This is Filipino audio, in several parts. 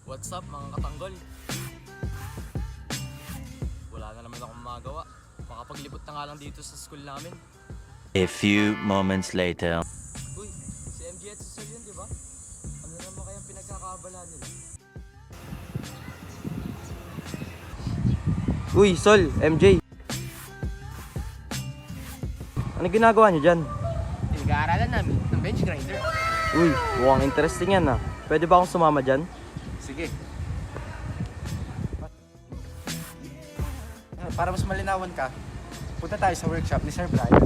What's up mga katanggol? Wala na naman akong magawa. Makapaglibot na nga lang dito sa school namin. A few moments later. Uy, si MJ at si Sol yun, di ba? Ano naman kayang pinagkakaabala nila? Uy, Sol, MJ. Ano ginagawa niyo dyan? Pinag-aaralan namin ng bench grinder. Uy, mukhang interesting yan ah. Pwede ba akong sumama dyan? Sige. Para mas malinawan ka, punta tayo sa workshop ni Sir Brian.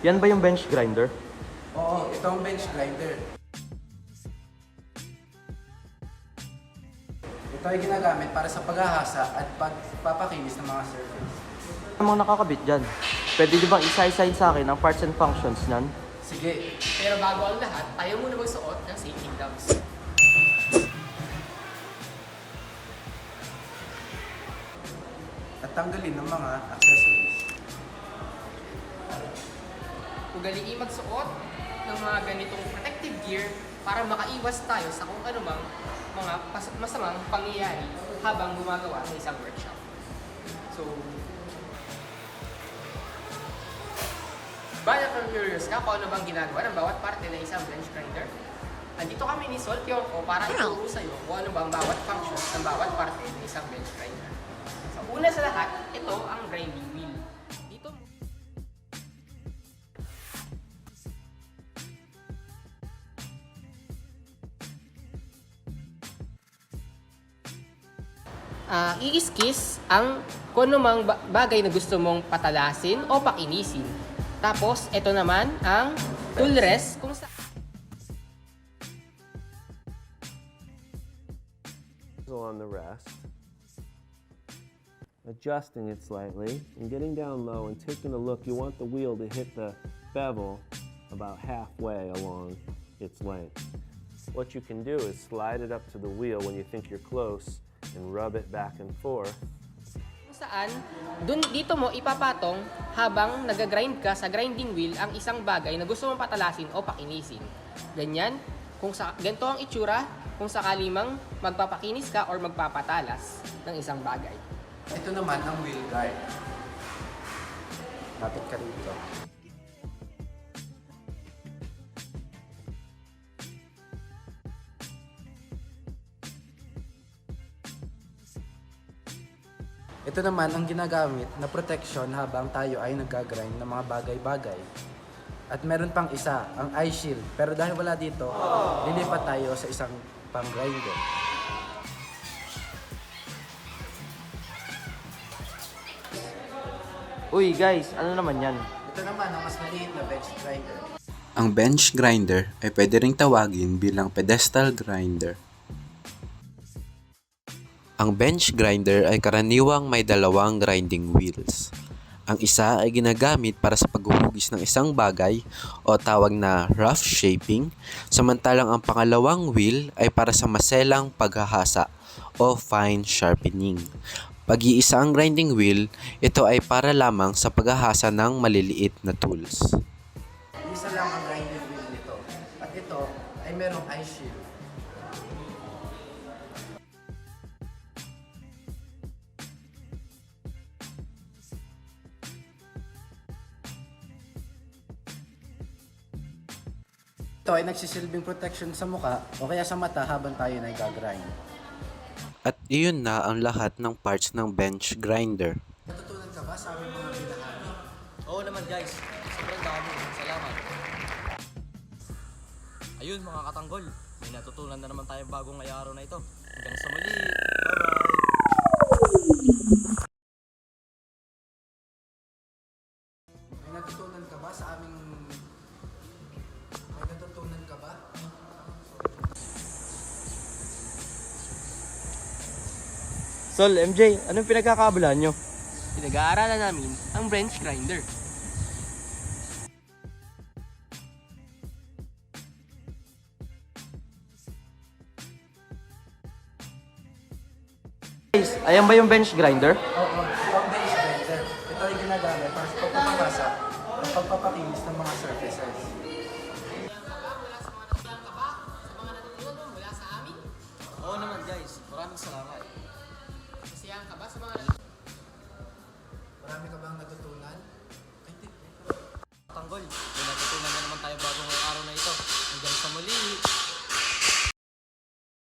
Yan ba yung bench grinder? Oo, ito ang bench grinder. Ito ay ginagamit para sa paghahasa at pagpapakinis ng mga surface. Ano mga nakakabit dyan? Pwede niyo bang isa-isahin sa akin ang parts and functions nan? Sige. Pero bago ang lahat, tayo muna magsuot ng safety gloves. At tanggalin ng mga accessories. Ugaliin magsuot ng mga ganitong protective gear para makaiwas tayo sa kung anumang mga masamang pangyayari habang gumagawa sa isang workshop. So, baka curious ka kung ano bang ginagawa ng bawat parte ng isang bench grinder? Andito kami ni Sol Pionco para ituro sa'yo kung ano bang bawat function ng bawat parte ng isang bench grinder. So, una sa lahat, ito ang grinding wheel. Dito i-skis ang kung anumang bagay na gusto mong patalasin o pakinisin. Tapos, ito naman ang tool rest kung sa on the rest, adjusting it slightly and getting down low and taking a look. You want the wheel to hit the bevel about halfway along its length. What you can do is slide it up to the wheel when you think you're close and rub it back and forth. kung saan dito mo ipapatong habang nag-grind ka sa grinding wheel ang isang bagay na gusto mong patalasin o pakinisin. Ganyan, ganito ang itsura kung sakali mang magpapakinis ka or magpapatalas ng isang bagay. Ito naman ang wheel guard. Lapit ka rito. Ito naman ang ginagamit na protection habang tayo ay nag-grind ng mga bagay-bagay. At meron pang isa, ang eye shield. Pero dahil wala dito, lilipat tayo sa isang pang-grinder. Uy guys, ano naman yan? Ito naman ang mas maliit na bench grinder. Ang bench grinder ay pwede ring tawagin bilang pedestal grinder. Ang bench grinder ay karaniwang may dalawang grinding wheels. Ang isa ay ginagamit para sa paghuhugis ng isang bagay o tawag na rough shaping, samantalang ang pangalawang wheel ay para sa maselang paghahasa o fine sharpening. Pag-iisa ang grinding wheel, ito ay para lamang sa paghahasa ng maliliit na tools. Isa lang ang grinding wheel nito. At ito ay merong eye shield. Ito ay nagsisilbing protection sa muka o kaya sa mata habang tayo nag-grind. At iyon na ang lahat ng parts ng bench grinder. Natutunan ka ba sa aming mga binahagi? Oo naman guys, sobrang dami. Salamat. Ayun mga katanggol, may natutunan na naman tayo bagong araw na ito. Hanggang sa muli. Bye-bye! May natutunan ka ba sa aming... May natutunan ka ba? Sol, MJ, anong pinagkakaabalahan nyo? Pinag-aaralan namin ang bench grinder. Ayan ba yung bench grinder? Oo, pang bench grinder. Ito ay ginagamit para sa pagpapakasa at pagpapakinis ng mga surfaces. Oo naman guys, maraming salamat. Kasiyahan ka ba sa mga Marami ka bang